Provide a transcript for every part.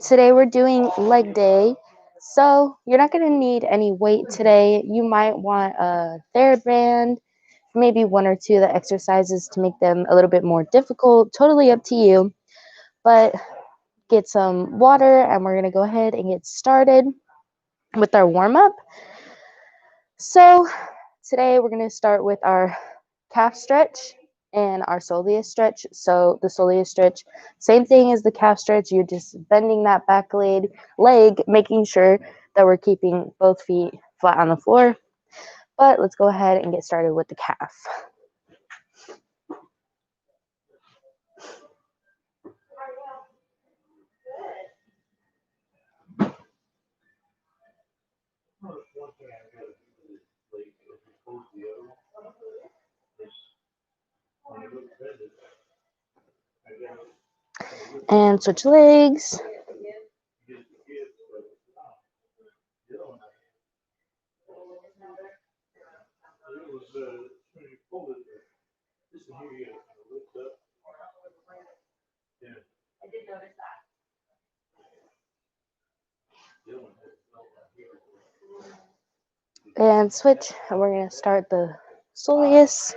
Today we're doing leg day. So you're not going to need any weight today. You might want a TheraBand, maybe one or two of the exercises to make them a little bit more difficult. Totally up to you. But get some water and we're going to go ahead and get started with our warm up. So today we're going to start with our calf stretch and our soleus stretch. So the soleus stretch, same thing as the calf stretch. You're just bending that back leg, making sure that we're keeping both feet flat on the floor. But let's go ahead and get started with the calf. And switch legs. And switch, and we're going to start the soleus,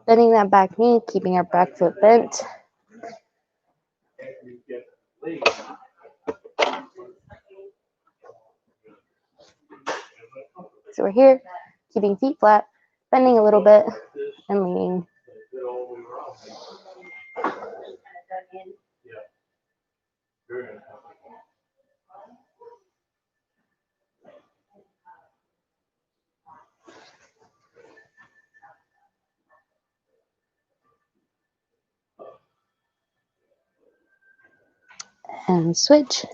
bending that back knee, keeping our back foot bent. So we're here, keeping feet flat, bending a little bit, and leaning. And switch.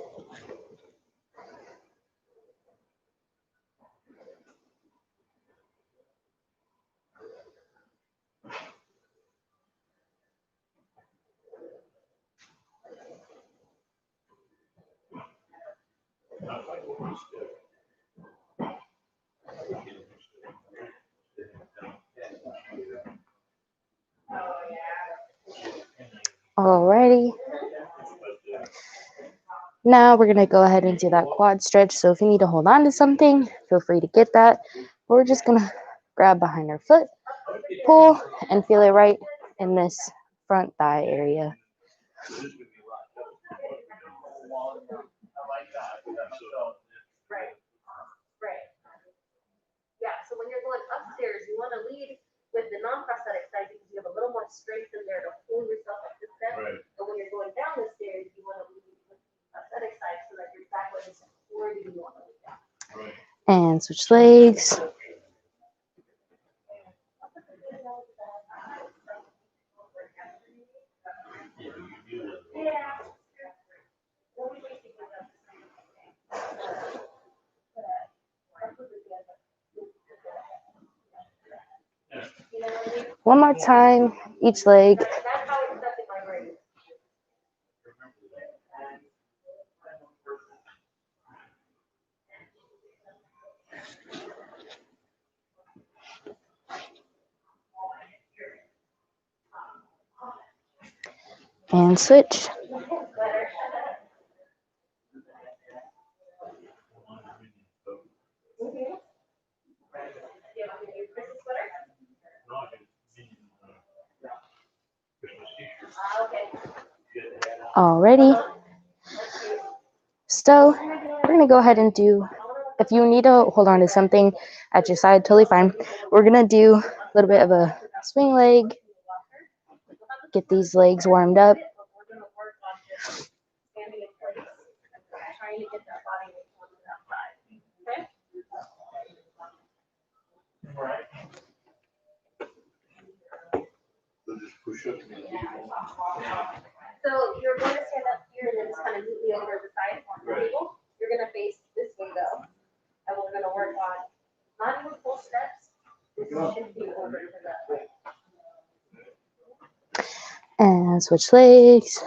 Alrighty. Now we're going to go ahead and do that quad stretch. So if you need to hold on to something, feel free to get that. We're just going to grab behind our foot, pull, and feel it right in this front thigh area. Yeah, so when you're going upstairs, you want to lead with the non-prosthetic side because you have a little more strength in there to pull yourself up the step. Right. But when you're going down the stairs, you want to lead with the prosthetic side so that your back leg is forward and you want to lead down. Right. And switch legs. One more time, each leg. And switch. Alrighty. So we're going to go ahead and do, if you need to hold on to something at your side, totally fine. We're going to do a little bit of a swing leg. Get these legs warmed up. So you're going to stand up here and then just kind of neatly over the side on the table. You're going to face this way though. And we're going to work on not even full steps. This should be over to the right. And switch legs.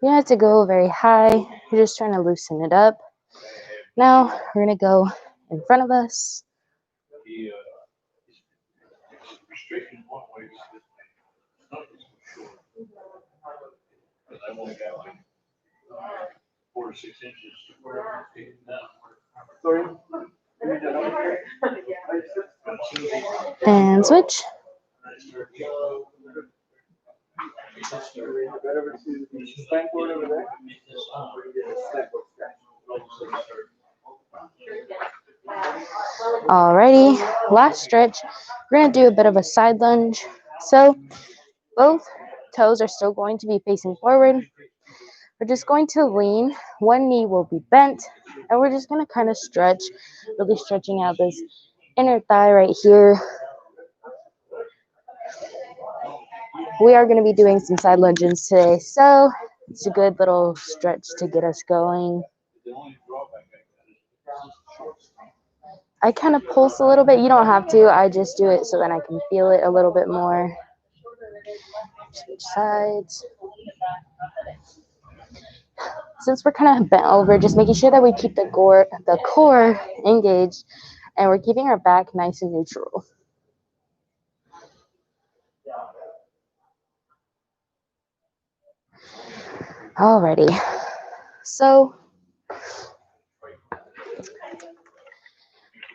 You don't have to go very high. You're just trying to loosen it up. Now we're going to go in front of us. And switch. Alrighty, last stretch. We're going to do a bit of a side lunge. So both toes are still going to be facing forward. We're just going to lean. One knee will be bent, and we're just going to kind of stretch, really stretching out this inner thigh right here. We are going to be doing some side lunges today, so it's a good little stretch to get us going. I kind of pulse a little bit. You don't have to. I just do it so then I can feel it a little bit more. Switch sides. Since we're kind of bent over, just making sure that we keep the core engaged, and we're keeping our back nice and neutral. Alrighty, so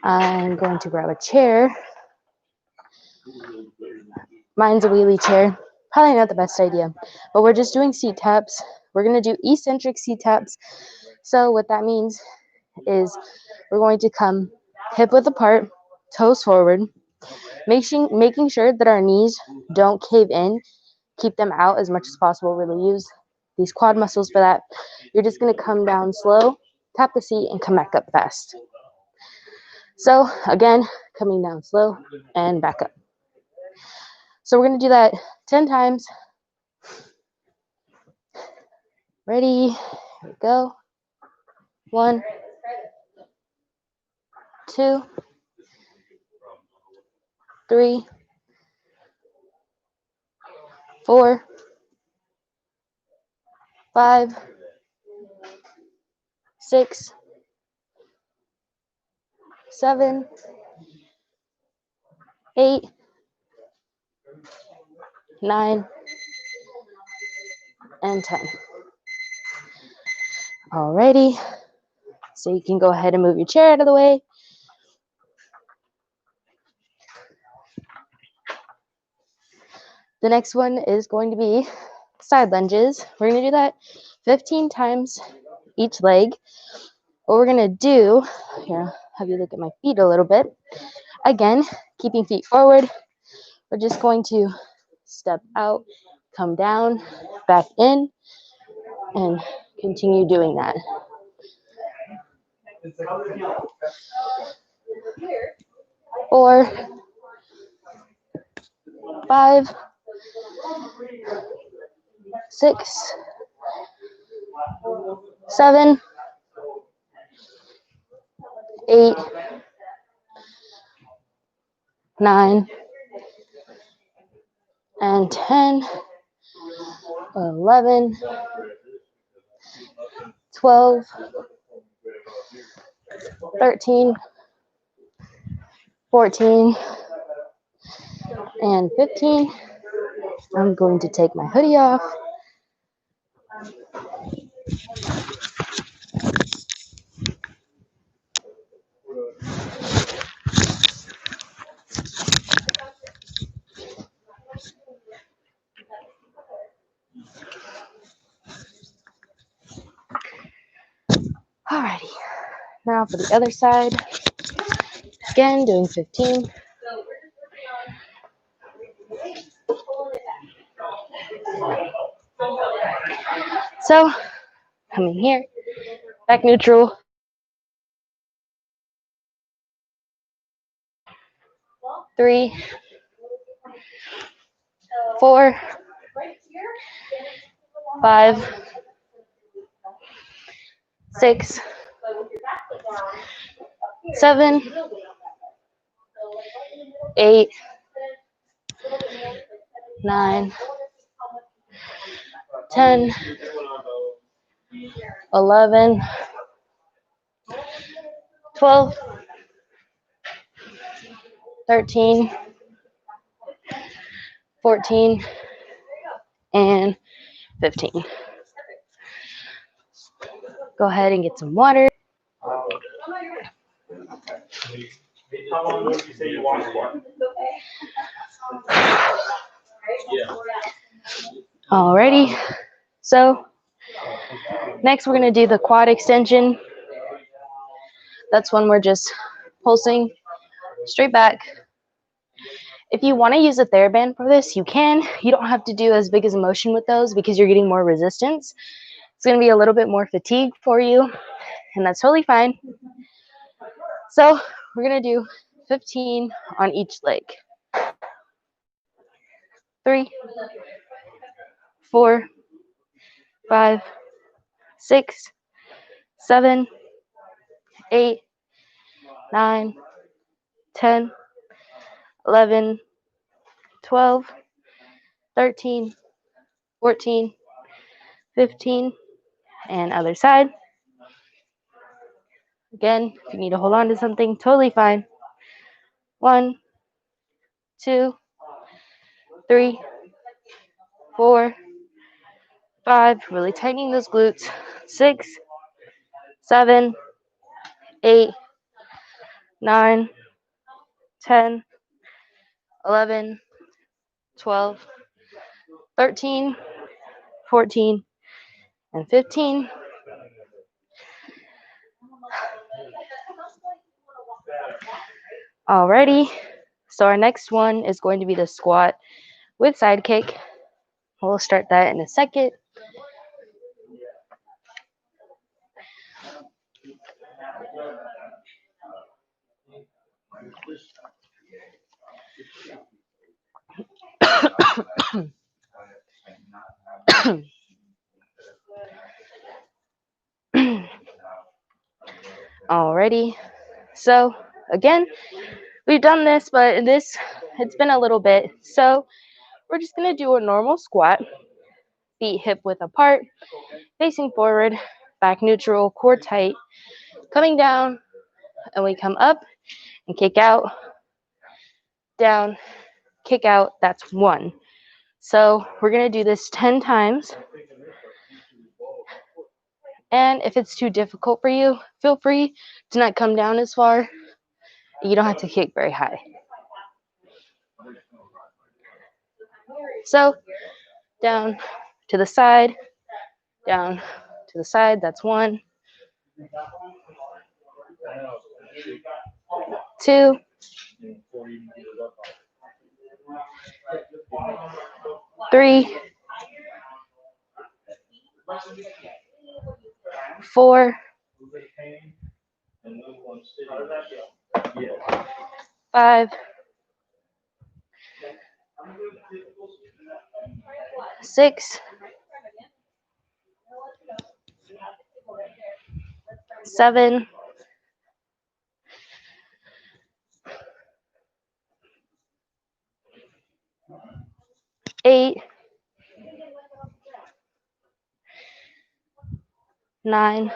I'm going to grab a chair. Mine's a wheelie chair. Probably not the best idea, but we're just doing seat taps. We're going to do eccentric seat taps. So what that means is we're going to come hip width apart, toes forward, making sure that our knees don't cave in. Keep them out as much as possible. Really use these quad muscles for that. You're just going to come down slow, tap the seat, and come back up fast. So again, coming down slow and back up. So we're going to do that 10 times. Ready? Here we go. 1, 2, 3, 4, 5, 6, 7, 8, 9, and 10. Alrighty. So you can go ahead and move your chair out of the way. The next one is going to be side lunges. We're going to do that 15 times each leg. What we're going to do, here, have you look at my feet a little bit. Again, keeping feet forward. We're just going to step out, come down, back in, and continue doing that. 4, 5, 6, 7, 8, 9, and 10, 11, 12, 13, 14, and 15. I'm going to take my hoodie off. Alrighty, now for the other side. Again, doing 15. So, coming here, back neutral. 3, 4, 5, 6, 7, 8, 9, 10, 11, 12, 13, 14, and 15. Go ahead and get some water. How long would you say you walk for? Alrighty. So next we're going to do the quad extension. That's when we're just pulsing straight back. If you want to use a TheraBand for this, you can. You don't have to do as big as a motion with those because you're getting more resistance. It's going to be a little bit more fatigue for you, and that's totally fine. So we're going to do 15 on each leg. 3, 4, 5, 6, 7, 8, 9, 10, 11, 12, 13, 14, 15, and other side. Again, if you need to hold on to something, totally fine. 1, 2, 3, 4, 5, really tightening those glutes. 6, 7, 8, 9, 10, 11, 12, 13, 14, and 15. Alrighty, so our next one is going to be the squat with side kick. We'll start that in a second. Alrighty, so again, we've done this, but it's been a little bit. So we're just gonna do a normal squat, feet hip width apart, facing forward, back neutral, core tight, coming down, and we come up and kick out, down, kick out. That's 1. So we're gonna do this 10 times. And if it's too difficult for you, feel free to not come down as far. You don't have to kick very high. So down to the side, down to the side. That's 1, 2, 3, 4, 5, 6, 7, 8, 9,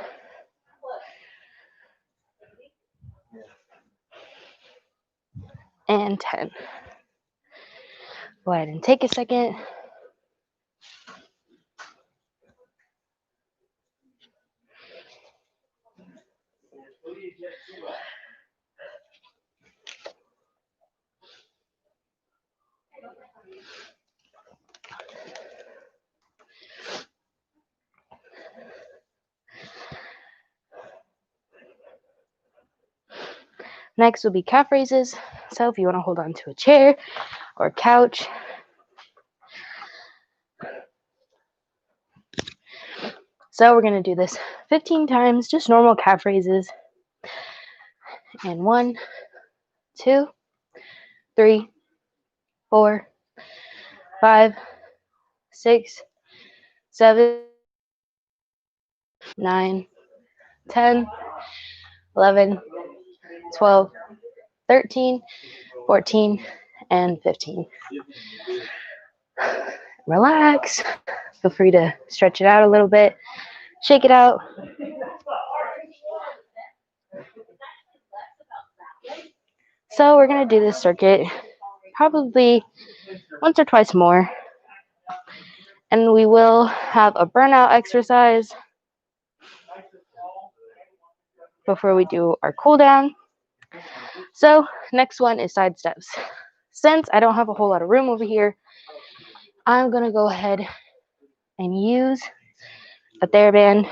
and 10. Go ahead and take a second. Next will be calf raises. So if you want to hold on to a chair or a couch. So we're going to do this 15 times, just normal calf raises. And 1, 2, 3, 4, 5, 6, 7, 9, 10, 11, 12, 13, 14, and 15. Relax. Feel free to stretch it out a little bit. Shake it out. So we're going to do this circuit probably once or twice more. And we will have a burnout exercise before we do our cool down. So next one is side steps. Since I don't have a whole lot of room over here, I'm gonna go ahead and use a TheraBand.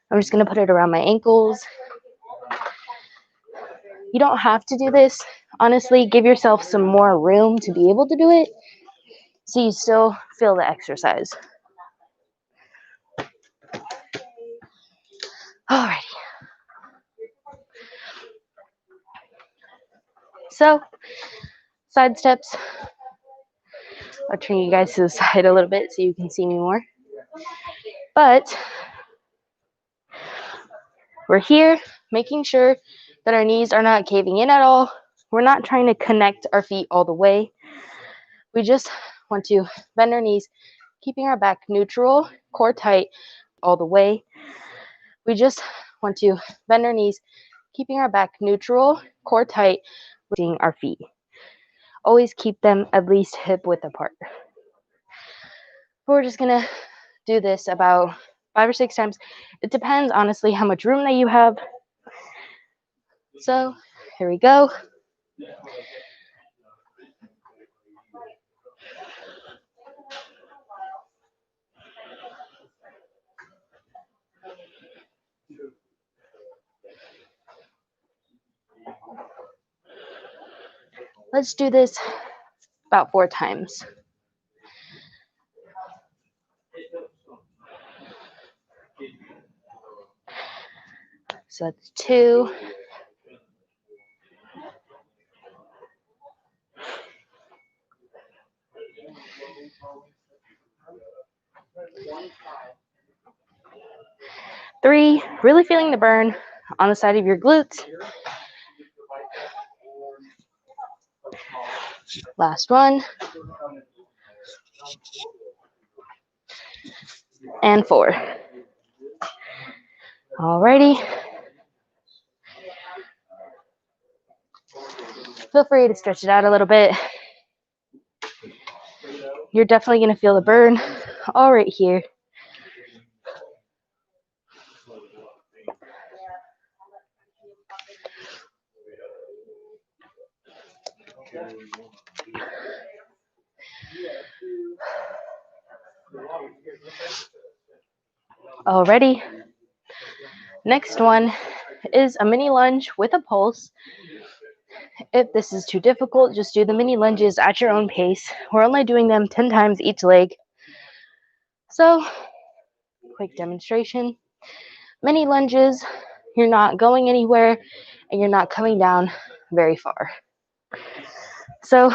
I'm just gonna put it around my ankles. You don't have to do this. Honestly, give yourself some more room to be able to do it so you still feel the exercise. Alrighty. So, side steps. I'll turn you guys to the side a little bit so you can see me more. But we're here making sure that our knees are not caving in at all. We're not trying to connect our feet all the way. We just want to bend our knees, keeping our back neutral, core tight all the way. We just want to bend our knees, keeping our back neutral, core tight, lifting our feet. Always keep them at least hip width apart. We're just gonna do this about 5 or 6 times. It depends, honestly, how much room that you have. So here we go. Let's do this about 4 times. So that's 2. 3, really feeling the burn on the side of your glutes. Last one. And 4. Alrighty. Feel free to stretch it out a little bit. You're definitely going to feel the burn all right here. Alrighty. Next one is a mini lunge with a pulse. If this is too difficult, just do the mini lunges at your own pace. We're only doing them 10 times each leg. So, quick demonstration. Mini lunges, you're not going anywhere and you're not coming down very far. So,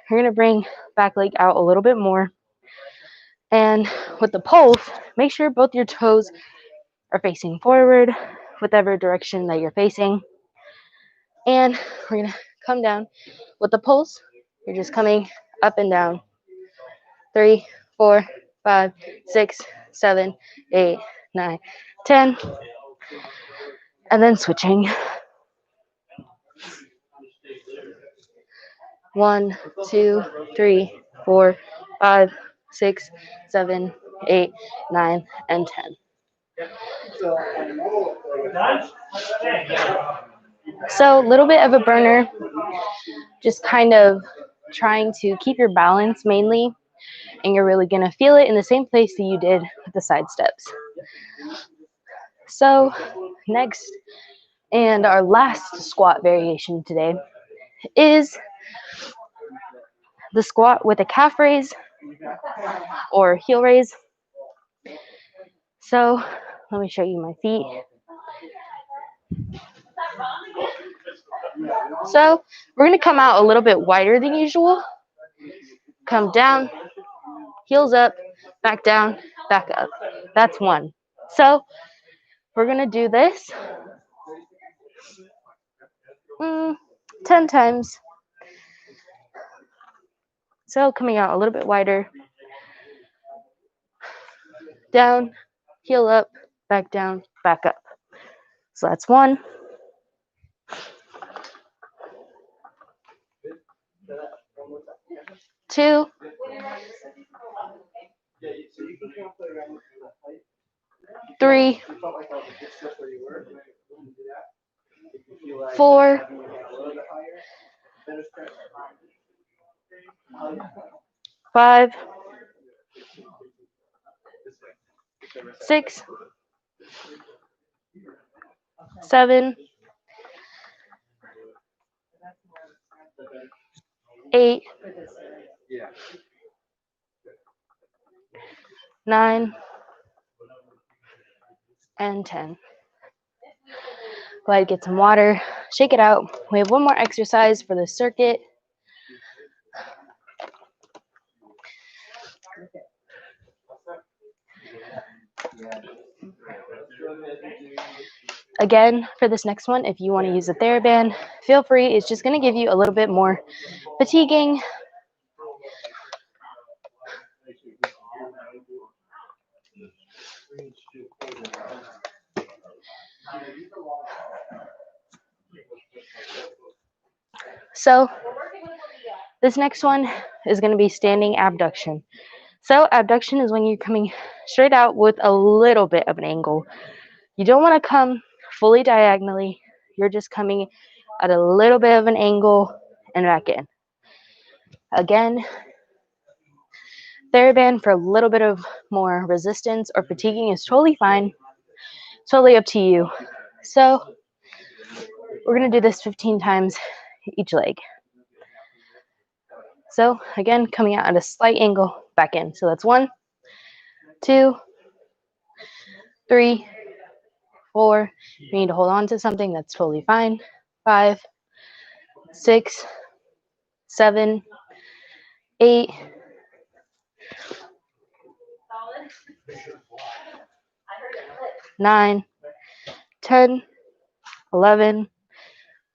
you're going to bring back leg out a little bit more. And with the pulse, make sure both your toes are facing forward, whatever direction that you're facing. And we're going to come down. With the pulse, you're just coming up and down. 3, 4, 5, 6, 7, 8, 9, 10. And then switching. 1, 2, 3, 4, 5, 6, 7, 8, 9, and 10. So a little bit of a burner, just kind of trying to keep your balance mainly, and you're really going to feel it in the same place that you did with the side steps. So next, and our last squat variation today is the squat with a calf raise or heel raise. So let me show you my feet. So we're going to come out a little bit wider than usual. Come down, heels up, back down, back up. That's 1. So we're going to do this 10 times. So coming out a little bit wider. Down, heel up, back down, back up. So that's 1. 2, 3, 4, 5, 6, 7, 8, 9, and 10. Go ahead, get some water, shake it out. We have one more exercise for the circuit. Again, for this next one, if you want to use a TheraBand, feel free. It's just going to give you a little bit more fatiguing. So this next one is going to be standing abduction. So abduction is when you're coming straight out with a little bit of an angle. You don't want to come fully diagonally. You're just coming at a little bit of an angle and back in. Again, TheraBand for a little bit of more resistance or fatiguing is totally fine. Totally up to you. So we're going to do this 15 times each leg. So again, coming out at a slight angle, back in. So that's 1, 2, 3, 4. You need to hold on to something, that's totally fine. 5, 6, 7, 8, 9, 10, 11,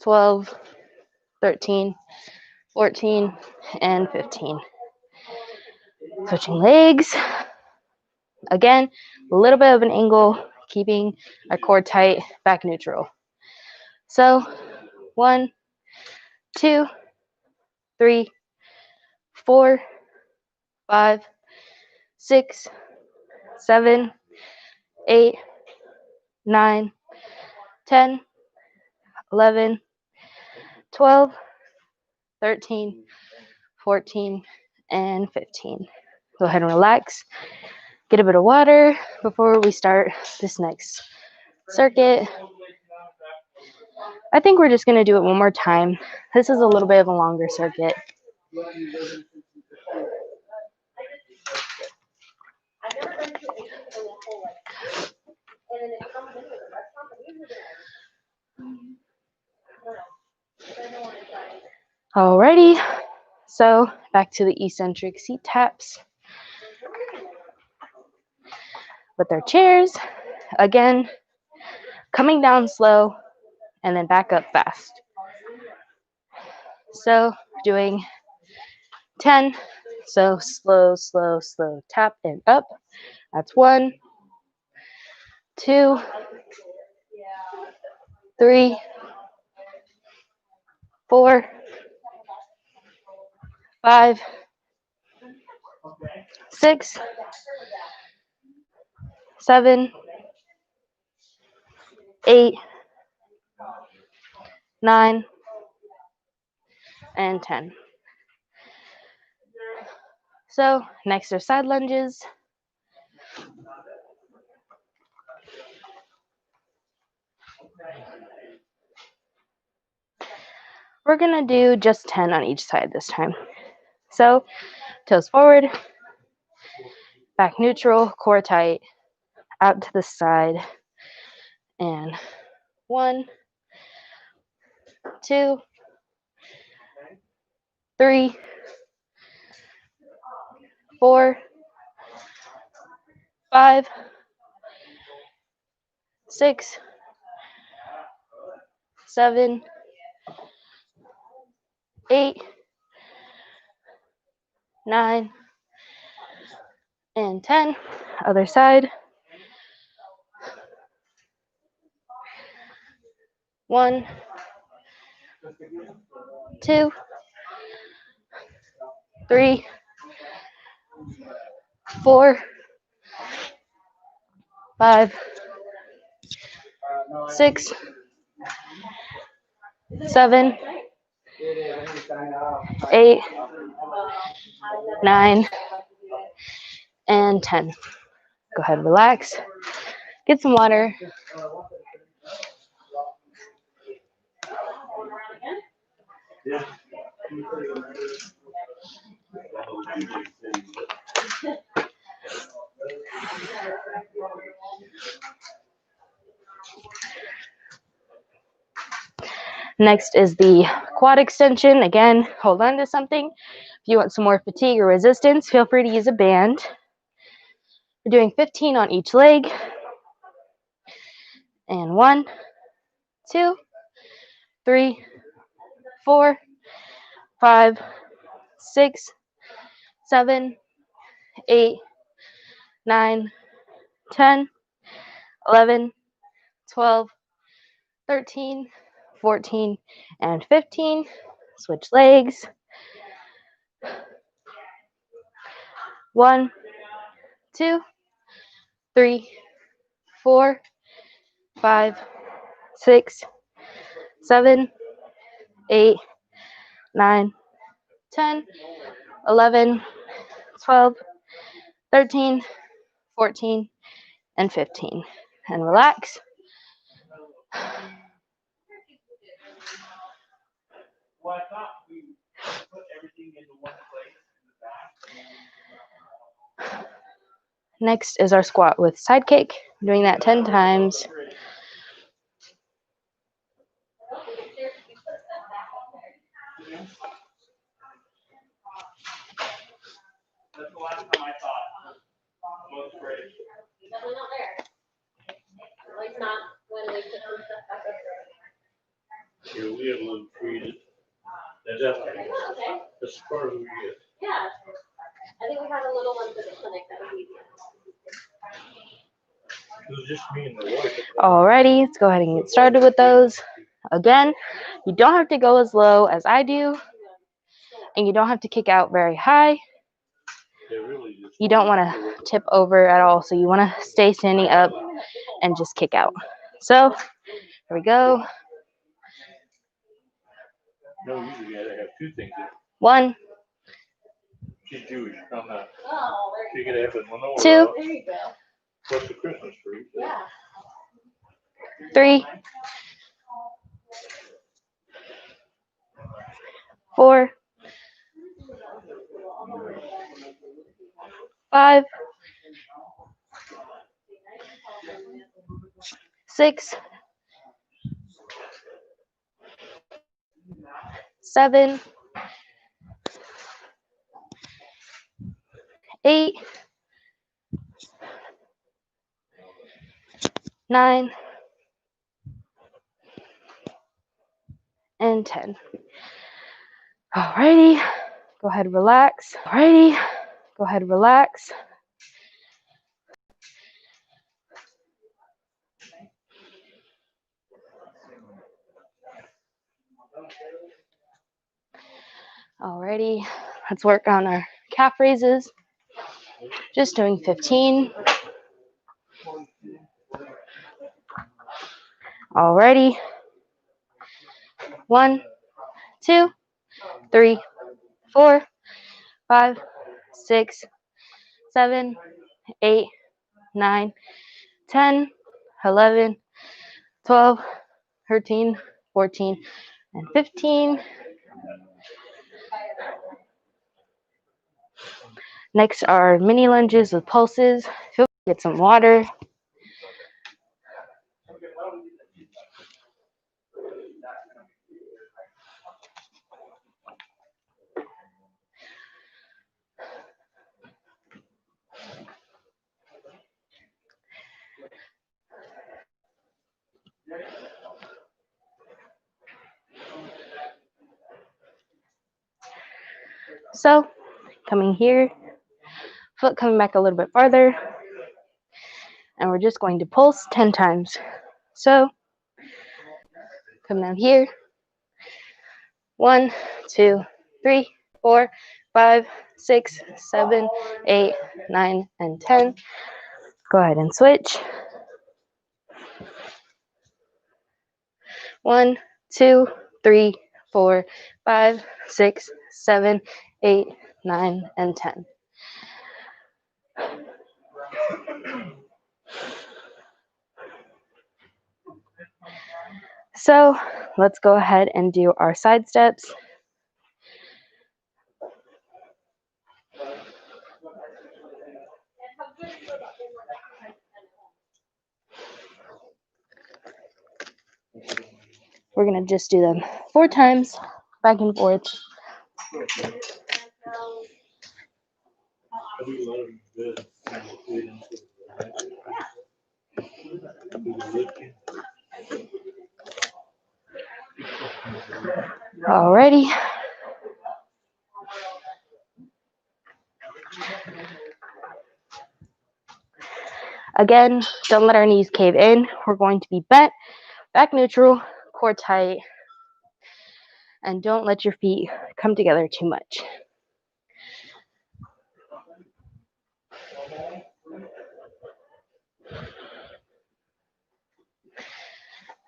12, 13, 14, and 15. Switching legs. Again, a little bit of an angle, keeping our core tight, back neutral. So 1, 2, 3, 4, 5, 6, 7, 8, 9, 10, 11, 12, 13, 14, and 15. Go ahead and relax. Get a bit of water before we start this next circuit. I think we're just going to do it one more time. This is a little bit of a longer circuit. Alrighty, so back to the eccentric seat taps with our chairs. Again, coming down slow and then back up fast. So doing 10, so slow, slow, slow, tap and up. That's 1, 2, 3, 4, 5, 6, 7, 8, 9, and 10. So next are side lunges. We're gonna do just 10 on each side this time. So toes forward, back neutral, core tight, out to the side, and 1, 2, 3, 4, 5, 6, 7, 8, 9, and 10. Other side. 1, 2, 3, 4, 5, 6, 7, 8, 9, and 10. Go ahead, relax. Get some water. Next is the quad extension. Again, hold on to something. If you want some more fatigue or resistance, feel free to use a band. We're doing 15 on each leg. And 1, 2, 3, 4, 5, 6, 7, 8, 9, 10, 11, 12, 13, 14, and 15. Switch legs. 1, 2, 3, 4, 5, 6, 7, 8, 9, 10, 11, 12, 13, 14, and 15. And relax. Well, I thought we put everything into one place in the back. Next is our squat with side kick. I'm doing that 10 times. That's the last time I saw it. Most great. Definitely not there. At least not when we put some stuff back up there. Yeah, we have a little treated. That's definitely, Okay. as far as we get. Yeah. I think we have a little one for the clinic that would be. It was just me and my wife. Alrighty, let's go ahead and get started with those. Again, you don't have to go as low as I do, and you don't have to kick out very high. You don't want to tip over at all, so you want to stay standing up and just kick out. So, here we go. No, usually you gotta have two things. 1, She's Jewish, I'm not. Oh, So you gotta have the menorah. 2, there you go. Plus the Christmas tree. Yeah. 3, 4, 5, 6, 7, 8, 9, and 10. Alrighty, go ahead, relax. Alrighty, go ahead, relax. Alrighty, let's work on our calf raises. Just doing 15. Alrighty. 1, 2, 3, 4, 5, 6, 7, 8, 9, 10, 11, 12, 13, 14, and 15. Next are mini lunges with pulses. Feel free to get some water. So, coming here, foot coming back a little bit farther, and we're just going to pulse 10 times. So, come down here. 1, 2, 3, 4, 5, 6, 7, 8, 9, and 10. Go ahead and switch. 1, 2, 3, 4, 5, 6, 7, 8, 9, and 10. So let's go ahead and do our side steps. We're going to just do them 4 times, back and forth. Alrighty. Again, don't let our knees cave in. We're going to be bent, back neutral, core tight, and don't let your feet come together too much.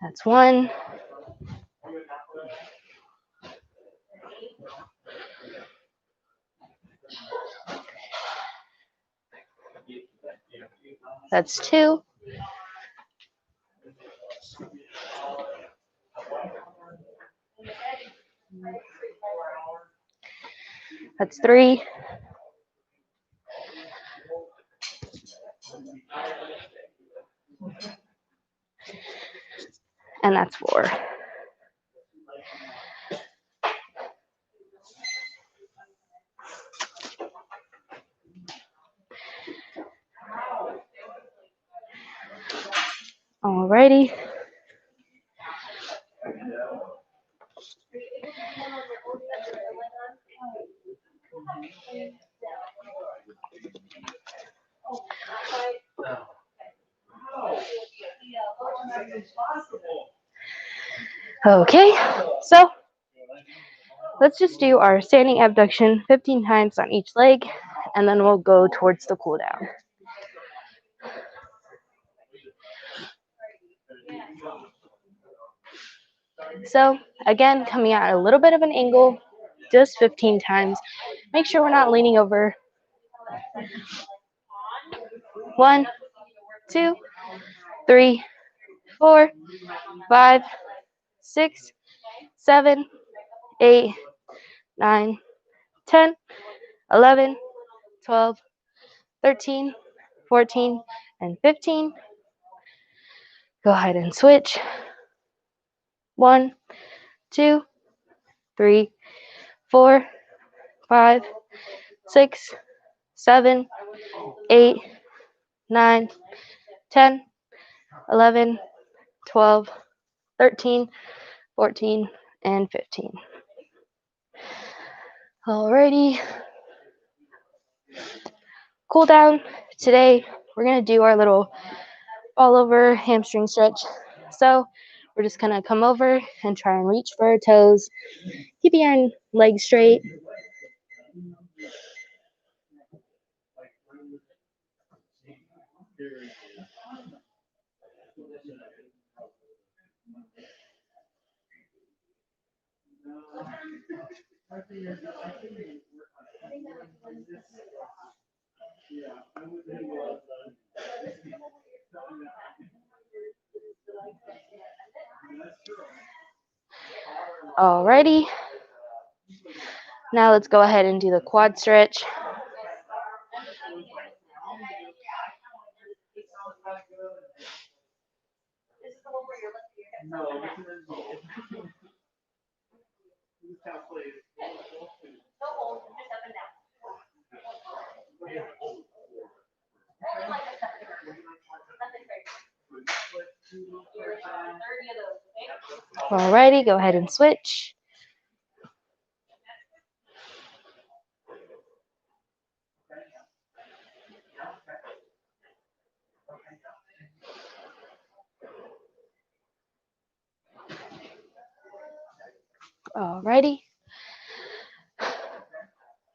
That's 1. That's 2. That's 3. And that's 4. Alrighty. Okay, so let's just do our standing abduction 15 times on each leg, and then we'll go towards the cool down. So again, coming out at a little bit of an angle, just 15 times. Make sure we're not leaning over. 1, 2, 3, 4, 5, 6, 7, 8, 9, 10, 11, 12, 13, 14, and 15. Go ahead and switch. 1, 2, 3, 4, 5, 6, 7, 8, 9, 10, 11, 12, 13, 14, and 15. Alrighty. Cool down. Today, we're going to do our little all over hamstring stretch. So we're just going to come over and try and reach for our toes. Keep your legs straight. Alrighty. Now let's go ahead and do the quad stretch. Alrighty, go ahead and switch. Alrighty.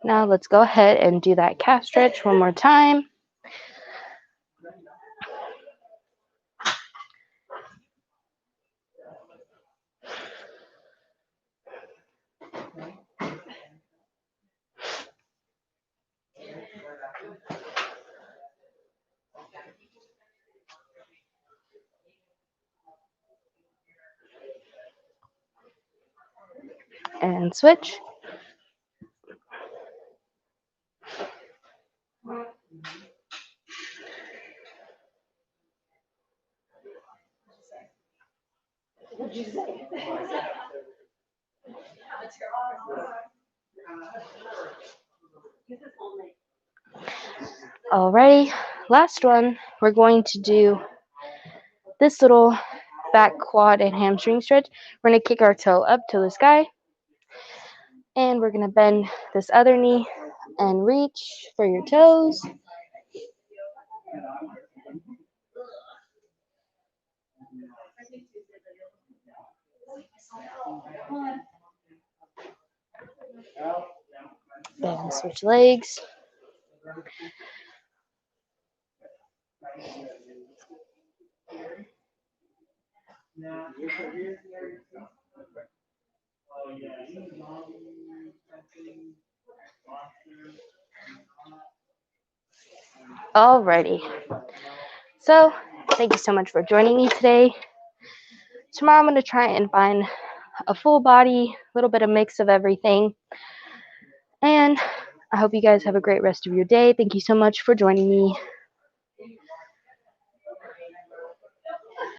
Now let's go ahead and do that calf stretch one more time. And switch. Alrighty, last one. We're going to do this little back quad and hamstring stretch. We're going to kick our toe up to the sky. And we're going to bend this other knee and reach for your toes. And switch legs. Alrighty. So, thank you so much for joining me today. Tomorrow I'm going to try and find a full body, a little bit of mix of everything. And I hope you guys have a great rest of your day. Thank you so much for joining me.